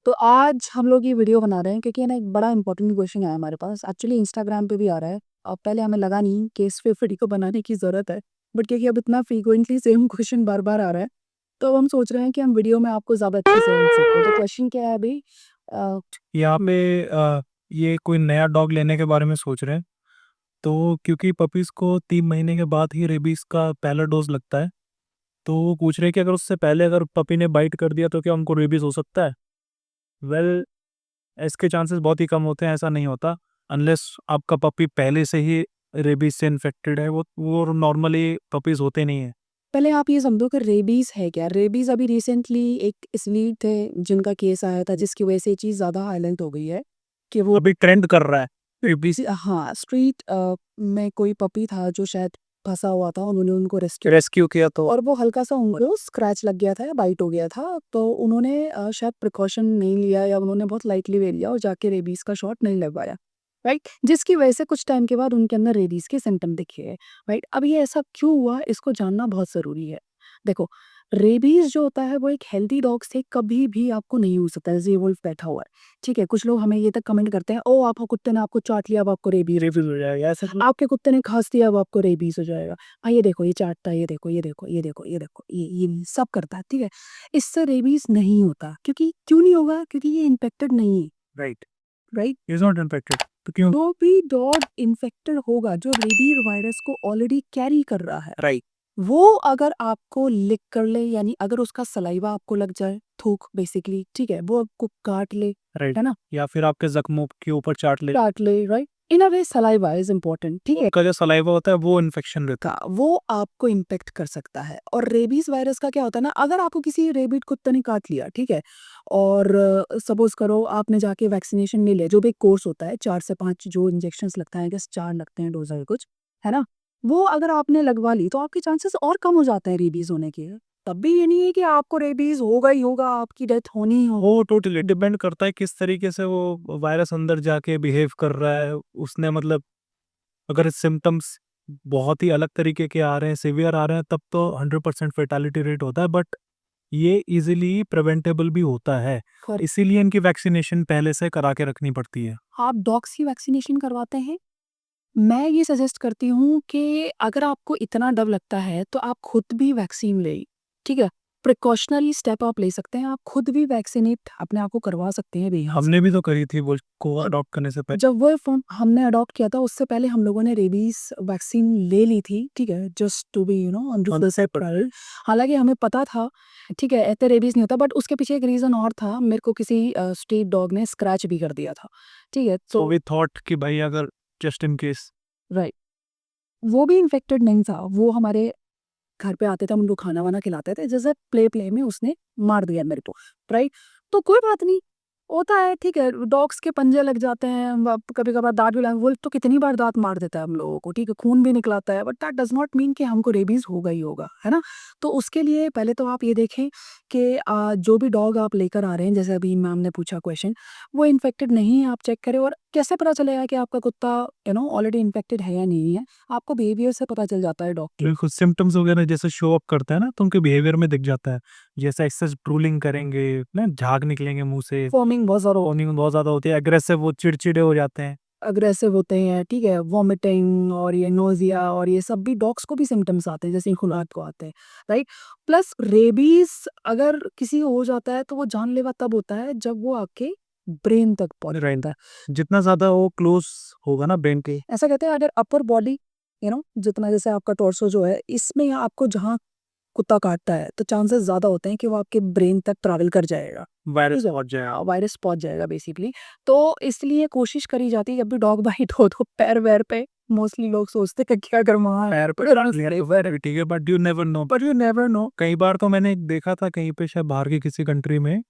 तो आज हम लोग ये वीडियो बना रहे हैं क्योंकि है ना एक बड़ा इंपॉर्टेंट क्वेश्चन आया हमारे पास। एक्चुअली इंस्टाग्राम पे भी आ रहा है। अब पहले हमें लगा नहीं कि इस पे वीडियो बनाने की ज़रूरत है, बट क्योंकि अब इतना फ्रीक्वेंटली सेम क्वेश्चन बार-बार आ रहा है, तो अब हम सोच रहे हैं कि हम वीडियो में आपको ज़्यादा अच्छे से समझ सकें। तो क्वेश्चन क्या है अभी? अ, यहाँ पे ये कोई नया डॉग लेने के बारे में सोच रहे हैं। तो क्योंकि पपीज़ को 3 महीने के बाद ही रेबीज़ का पहला डोज़ लगता है, तो वो पूछ रहे हैं कि अगर उससे पहले अगर पपी ने बाइट कर दिया तो क्या उनको रेबीज़ हो सकता है? वेल, इसके चांसेस बहुत ही कम होते हैं, ऐसा नहीं होता अनलेस आपका पपी पहले से ही रेबीज़ से इन्फेक्टेड है, वो नॉर्मली पपीज़ होते नहीं हैं। पहले आप ये समझो कि रेबीज़ है क्या? रेबीज़ अभी रिसेंटली एक एथलीट थे जिनका केस आया था जिसकी वजह से ये चीज़ ज़्यादा हाईलाइट हो गई है कि वो अभी ट्रेंड कर रहा है रेबीज़। हाँ, स्ट्रीट में कोई पपी था जो शायद फँसा हुआ था, उन्होंने उनको रेस्क्यू रेस्क्यू किया तो और वो हल्का-सा उनको स्क्रैच लग गया था या बाइट हो गया था, तो उन्होंने शायद प्रिकॉशन नहीं लिया या उन्होंने बहुत लाइटली ले लिया और जाके रेबीज़ का शॉट नहीं लगवाया, राइट? जिसकी वजह से कुछ टाइम के बाद उनके अंदर रेबीज़ के सिम्पटम दिखे, राइट? अब ये ऐसा क्यों हुआ, इसको जानना बहुत ज़रूरी है। देखो, रेबीज़ जो होता है वो एक हेल्दी डॉग से कभी भी आपको नहीं हो सकता, जैसे ये वुल्फ बैठा हुआ है, ठीक है? कुछ लोग हमें ये तक कमेंट करते हैं, ओह! आपके कुत्ते ने आपको चाट लिया, अब आपको रेबीज़ हो जाएगा, ऐसा आपके कुत्ते ने खाँस दिया, अब आपको रेबीज़ हो जाएगा। हाँ, ये देखो, ये चाटता है, ये देखो, ये देखो, ये देखो, ये देखो, ये सब करता है, ठीक है? इससे रेबीज़ नहीं होता क्योंकि क्यों नहीं होगा? क्योंकि ये इन्फेक्टेड नहीं है, right, right? He is not infected, तो क्यों? जो भी डॉग इन्फेक्टेड होगा, जो रेबीज़ वायरस को ऑलरेडी कैरी कर रहा है, राइट, वो अगर आपको लिक कर ले यानी अगर उसका सलाइवा आपको लग जाए, थूक बेसिकली, ठीक है? वो आपको काट ले, राइट, है ना? या फिर आपके ज़ख्मों के ऊपर चाट ले। काट ले, right? In a way saliva is important, ठीक है? उनका जो सलाइवा होता है वो इन्फेक्शन रहता का वो आपको इम्पैक्ट कर सकता है और रेबीज वायरस का क्या होता है ना, अगर आपको किसी रेबिड कुत्ते ने काट लिया, ठीक है, और सपोज करो आपने जाके वैक्सीनेशन ले लिया, जो भी कोर्स होता है 4 से 5 जो इंजेक्शंस लगता है, गेस 4 लगते हैं डोज है कुछ, है ना? वो अगर आपने लगवा ली तो आपके चांसेस और कम हो जाते हैं रेबीज होने के। तब भी ये नहीं है कि आपको रेबीज होगा ही होगा, आपकी डेथ होनी ही हो। वो टोटली डिपेंड करता है किस तरीके से वो वायरस अंदर जाके बिहेव कर रहा है। उसने मतलब अगर सिम्पटम्स बहुत ही अलग तरीके के आ रहे हैं, सिवियर आ रहे हैं, तब तो 100% फेटालिटी रेट होता है, बट ये इजीली प्रिवेंटेबल भी होता है। खैर, इसीलिए इनकी वैक्सीनेशन पहले से करा के रखनी पड़ती है। आप डॉग्स की वैक्सीनेशन करवाते हैं? मैं ये सजेस्ट करती हूँ कि अगर आपको इतना डर लगता है तो आप खुद भी वैक्सीन लें, ठीक है? प्रिकॉशनरी स्टेप आप ले सकते हैं, आप खुद भी वैक्सीनेट अपने आप को करवा सकते हैं बेहद से। हमने भी तो करी थी वो को अडॉप्ट करने से पहले। जब वो फ़ोन हमने अडॉप्ट किया था उससे पहले हम लोगों ने रेबीज़ वैक्सीन ले ली थी, ठीक है? Just to be on the safe side. हालाँकि हमें पता था, ठीक है, एते रेबीज़ नहीं होता, बट उसके पीछे एक रीज़न और था, मेरे को किसी स्ट्रीट डॉग ने स्क्रैच भी कर दिया था, ठीक है? सो तो वी थॉट कि भाई अगर जस्ट इन केस। राइट, वो भी इन्फेक्टेड नहीं था, वो हमारे घर पे आते थे, हम उनको खाना-वाना खिलाते थे, जैसे प्ले में उसने मार दिया मेरे को, राइट? तो कोई बात नहीं, होता है, ठीक है, डॉग्स के पंजे लग जाते हैं, व कभी-कभार दाँत भी लग, वुल्फ तो कितनी बार दाँत मार देता है हम लोगों को, ठीक है, खून भी निकलाता है, but that does not mean कि हमको रेबीज़ होगा ही होगा, है ना? तो उसके लिए पहले तो आप ये देखें कि जो भी डॉग आप लेकर आ रहे हैं, जैसे अभी मैम ने पूछा क्वेश्चन, वो इन्फेक्टेड नहीं है, आप चेक करें। और कैसे पता चलेगा कि आपका कुत्ता ऑलरेडी इन्फेक्टेड है या नहीं है? आपको बिहेवियर से पता चल जाता है डॉग के। बिल्कुल, सिम्पटम्स वगैरह जैसे शो अप करता है ना, तो उनके बिहेवियर में दिख जाता है। जैसे एक्सेस ड्रूलिंग करेंगे, ना झाग निकलेंगे मुँह से, फ़ोमिंग बहुत ज़्यादा फ़ोनिंग बहुत ज़्यादा होती है, एग्रेसिव वो चिड़चिड़े हो जाते हैं। अग्रेसिव होते हैं, ठीक है? वॉमिटिंग और ये नोज़िया और ये सब भी डॉग्स को भी सिम्पटम्स आते हैं, जैसे खुरात को आते हैं, राइट? प्लस रेबीज़ अगर किसी को हो जाता है, तो वो जानलेवा तब होता है, जब वो आपके ब्रेन तक पहुँच राइट, जाता है। जितना ज़्यादा वो क्लोज़ होगा ना ब्रेन के। ऐसा कहते हैं अगर अपर बॉडी जितना जैसे आपका टॉर्सो जो है, इसमें आपको जहाँ कुत्ता काटता है, तो चांसेस ज़्यादा होते हैं कि वो आपके ब्रेन तक ट्रैवल कर जाएगा। वायरस ठीक है? पहुँच जाएगा। वायरस पहुँच जाएगा बेसिकली। तो इसलिए कोशिश करी जाती है जब भी डॉग बाइट हो तो पैर-वैर पे मोस्टली लोग सोचते हैं कि अगर वहाँ पैर पे ठीक है, but you never know. But you never know. कई बार तो मैंने देखा था कहीं पे, शायद बाहर की किसी कंट्री में,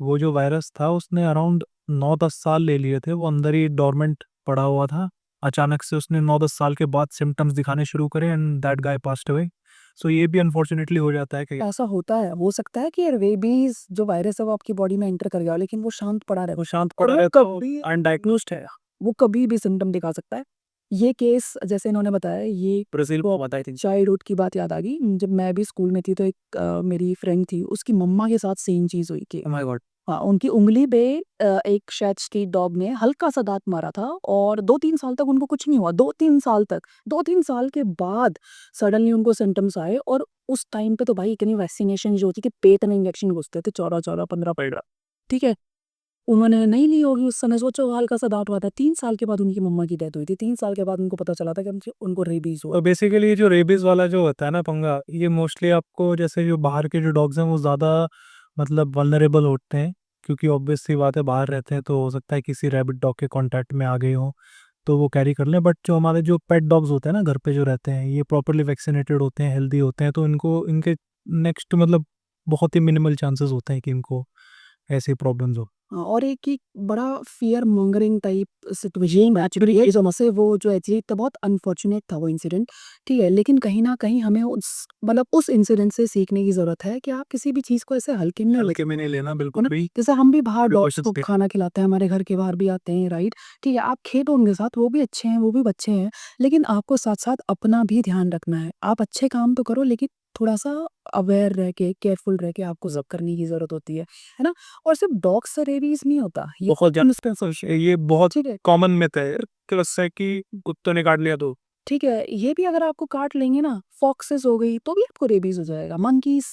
वो जो वायरस था उसने अराउंड 9-10 साल ले लिए थे, वो अंदर ही डोरमेंट पड़ा हुआ था। अचानक से उसने 9-10 साल के बाद सिम्पटम्स दिखाने शुरू करे and that guy passed away. So ये भी अनफॉर्चुनेटली हो जाता है कि ऐसा होता है, हो सकता है कि रेबीज़ जो वायरस है वो आपकी बॉडी में एंटर कर गया हो, लेकिन वो शांत पड़ा रहता वो है शांत और पड़ा वो रहता है, कभी अनडायग्नोस्ड है। वो कभी भी सिम्पटम दिखा सकता है। ये केस जैसे इन्होंने बताया, ये ब्राज़ील को बताई थी। चाइल्डहुड की बात याद आ गई। जब मैं भी स्कूल में थी तो एक मेरी फ्रेंड थी, उसकी मम्मा के साथ सेम चीज़ हुई कि ओह माय गॉड! हाँ, उनकी उँगली पे एक शायद स्ट्रीट डॉग ने हल्का-सा दाँत मारा था और 2-3 साल तक उनको कुछ नहीं हुआ, 2-3 साल तक। 2-3 साल के बाद सडनली उनको सिम्पटम्स आए और उस टाइम पे तो भाई इतनी वैक्सीनेशन जो होती है कि पेट में इंजेक्शन घुसते थे 14-14, 15-15, ठीक है? उन्होंने नहीं ली होगी उस समय, सोचो हल्का-सा दाँत हुआ था। 3 साल के बाद उनकी मम्मा की डेथ हुई थी। 3 साल के बाद उनको पता चला था कि उनको रेबीज़ हुआ। और बेसिकली ये जो रेबीज़ वाला जो होता है ना पंगा, ये मोस्टली आपको जैसे जो बाहर के जो डॉग्स हैं वो ज़्यादा मतलब वल्नरेबल होते हैं, क्योंकि ऑब्वियस सी बात है बाहर रहते हैं तो हो सकता है किसी रैबिट डॉग के कॉन्टैक्ट में आ गए हों, तो वो कैरी कर लें। बट जो हमारे जो पेट डॉग्स होते हैं ना घर पे जो रहते हैं, ये प्रॉपर्ली वैक्सीनेटेड होते हैं, हेल्दी होते हैं, तो इनको इनके नेक्स्ट मतलब बहुत ही मिनिमल चांसेस होते हैं कि इनको ऐसी प्रॉब्लम्स हो। हाँ, और एक ही बड़ा fear mongering type situation actually है समझ से वो जो एक्चुअली तो बहुत अनफॉर्च्यूनेट था वो इंसिडेंट, ठीक है? लेकिन कहीं न कहीं हमें उस मतलब उस इंसिडेंट से सीखने की ज़रूरत है कि आप किसी भी चीज़ को ऐसे हल्के में हल्के में नहीं लेना है बिल्कुल ना? भी, जैसे हम भी बाहर डॉग्स प्रिकॉशंस को ले। खाना खिलाते हैं, हमारे घर के बाहर भी आते हैं, राइट? ठीक है, आप खेलो उनके साथ, वो भी अच्छे हैं, वो भी बच्चे हैं, लेकिन आपको साथ-साथ अपना भी ध्यान रखना है। आप अच्छे काम तो करो लेकिन थोड़ा-सा अवेयर रह के, केयरफुल रह के आपको ज़ब्त करने की ज़रूरत होती है ना? और सिर्फ डॉग से रेबीज़ नहीं होता, ये बहुत ज़्यादा ये बहुत ठीक है, कॉमन मिथ है कि उससे कि कुत्तों ने काट लिया तो। ठीक है, ये भी अगर आपको काट लेंगे ना, फॉक्सेस हो गई, तो भी आपको रेबीज़ हो जाएगा, मंकीज़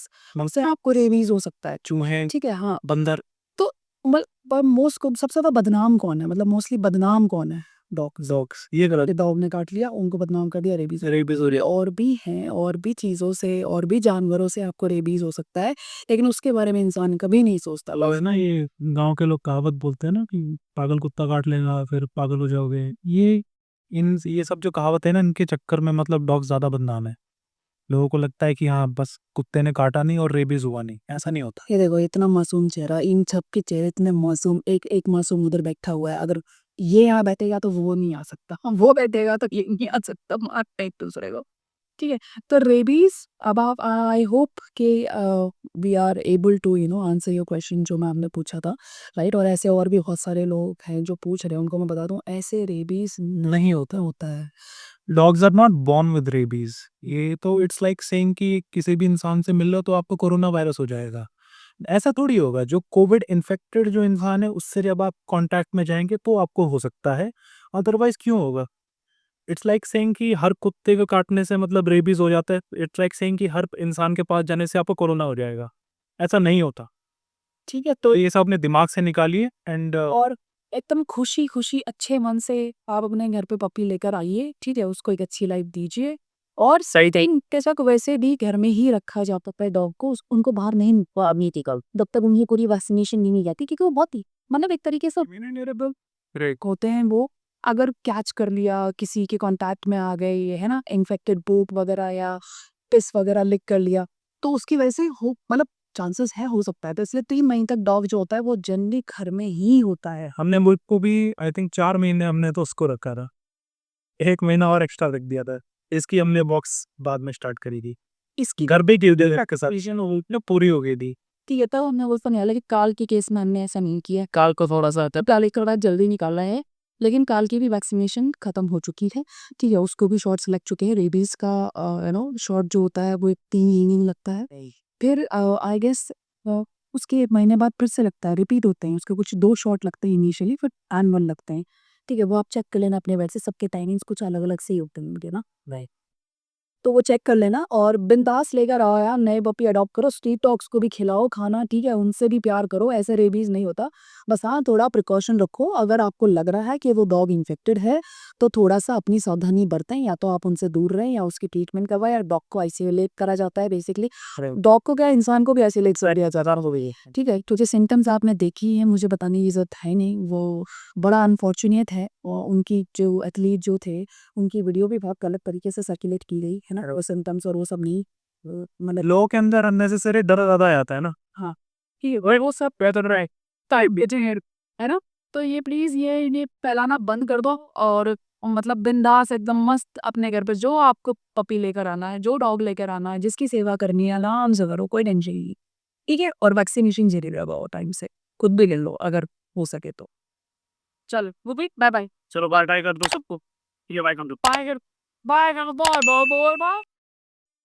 से आपको रेबीज़ हो सकता है, चूहे, ठीक है? हाँ, बंदर, तो मल पर मोस्ट को सबसे ज़्यादा बदनाम कौन है? मतलब मोस्टली बदनाम कौन है? डॉग्स। डॉग्स ये गलत। डॉग ने काट लिया, उनको बदनाम कर दिया रेबीज़। रेबीज हो रही है। और भी हैं, और भी चीज़ों से और भी जानवरों से आपको रेबीज़ हो सकता है, लेकिन उसके बारे में इंसान कभी नहीं सोचता। है ना, ये गांव के लोग कहावत बोलते हैं ना कि पागल कुत्ता काट लेगा फिर पागल हो जाओगे। ये सब जो कहावत है ना, इनके चक्कर में मतलब डॉग ज्यादा बदनाम है। लोगों को लगता है कि हाँ बस कुत्ते ने काटा नहीं और रेबीज हुआ नहीं, ऐसा नहीं होता। ये देखो इतना मासूम चेहरा, इन सब के चेहरे इतने मासूम, एक मासूम उधर बैठा हुआ है, अगर ये यहाँ बैठेगा तो वो नहीं आ सकता, वो बैठेगा तो ये नहीं आ सकता, मारते हैं एक-दूसरे को, ठीक है? तो रेबीज़ अब आप आई होप कि we are able to answer your question जो मैम ने पूछा था, राइट? और ऐसे और भी बहुत सारे लोग हैं जो पूछ रहे हैं, उनको मैं बता दूँ ऐसे रेबीज़ नहीं होता, होता है। Dogs are not born with rabies. ये तो इट्स लाइक सेइंग कि किसी भी इंसान से मिल लो तो आपको कोरोना वायरस हो जाएगा। ऐसा थोड़ी होगा। जो कोविड इन्फेक्टेड जो इंसान है उससे जब आप कांटेक्ट में जाएंगे तो आपको हो सकता है, अदरवाइज क्यों होगा। इट्स लाइक सेइंग कि हर कुत्ते को काटने से मतलब रेबीज हो जाता है। इट्स लाइक सेइंग कि हर इंसान के पास जाने से आपको कोरोना हो जाएगा। ऐसा नहीं होता। ठीक है, तो तो ये सब अपने दिमाग से निकालिए एंड और एकदम खुशी-खुशी अच्छे मन से आप अपने घर पे पपी लेकर आइए, ठीक है? उसको एक अच्छी लाइफ़ दीजिए और सही तरीके से वैसे भी घर में ही रखा जाता है डॉग को, उनको बाहर नहीं नीतिकल जब तक उनकी पूरी वैक्सीनेशन नहीं की जाती क्योंकि वो बहुत ही मतलब एक तरीके से होते हैं वो, अगर कैच कर लिया, किसी के कॉन्टैक्ट में आ गए, है ना? इन्फेक्टेड पोप वगैरह या पिस वगैरह लिक कर लिया, तो उसकी वजह से हो मतलब चांसेस है हो सकता है, तो इसलिए 3 महीने तक डॉग जो होता है वो जनरली घर में ही होता है। हमने मुल्क को भी आई थिंक 4 महीने हमने तो उसको रखा था। 1 महीना और एक्स्ट्रा रख दिया था। इसकी हमने बॉक्स बाद में स्टार्ट करी थी। इसकी घर पे की के साथ जो पूरी हो गई थी। ठीक है, तब हमने वो सुना लेकिन काल के केस में हमने ऐसा नहीं किया। काल को थोड़ा-सा तब काल एक बार जल्दी निकाला है, लेकिन काल की भी वैक्सीनेशन खत्म हो चुकी है, ठीक है? उसको भी शॉट्स लग चुके हैं, रेबीज़ का शॉट जो होता है वो 3 महीने लगता है। फिर आई गेस उसके 1 महीने बाद फिर से लगता है, रिपीट होते हैं, उसके कुछ 2 शॉट लगते हैं इनिशियली फिर एनुअल लगते हैं, ठीक है? वो आप चेक कर लेना अपने वेट से, सबके टाइमिंग्स कुछ अलग-अलग से ही होते हैं उनके ना। राइट। तो वो चेक कर लेना और बिंदास लेकर आओ यार, नए पपी अडॉप्ट करो, स्ट्रीट डॉग्स को भी खिलाओ खाना, ठीक है? उनसे भी प्यार करो, ऐसे रेबीज़ नहीं होता। बस हाँ, थोड़ा प्रिकॉशन रखो, अगर आपको लग रहा है कि वो डॉग इन्फेक्टेड है, तो थोड़ा-सा अपनी सावधानी बरतें, या तो आप उनसे दूर रहें या उसकी ट्रीटमेंट करवाएँ या डॉग को आइसोलेट करा जाता है बेसिकली। डॉग को क्या इंसान को भी आइसोलेट कर दिया जाता है, ठीक है? तो जो सिम्पटम्स आपने देखी हैं, मुझे बताने की ज़रूरत है नहीं, वो बड़ा अनफॉर्च्यूनेट है और उनकी जो एथलीट जो थे उनकी वीडियो भी बहुत गलत तरीके से सर्कुलेट की गई, है ना? वो सिम्पटम्स और वो सब नहीं मतलब लोगों के अंदर अननेसेसरी डर ज़्यादा आ जाता है ना। हाँ, कि भाई वो सब बेहतर रहे टाइप बेचे हैं, है ना? तो ये प्लीज़ ये इन्हें फैलाना बंद कर दो और मतलब बिंदास एकदम मस्त अपने घर पे जो आपको पपी लेकर आना है, जो डॉग लेकर आना है, जिसकी सेवा करनी है आराम से करो, कोई टेंशन नहीं, ठीक है? और वैक्सीनेशन ज़रूर लगवाओ टाइम से, खुद भी ले लो अगर हो सके तो। चलो, वो भी बाय बाय। चलो बाय बाय कर दो सबको। ये बाय कर दो। बाय कर बाय कर बाय बाय बाय बाय।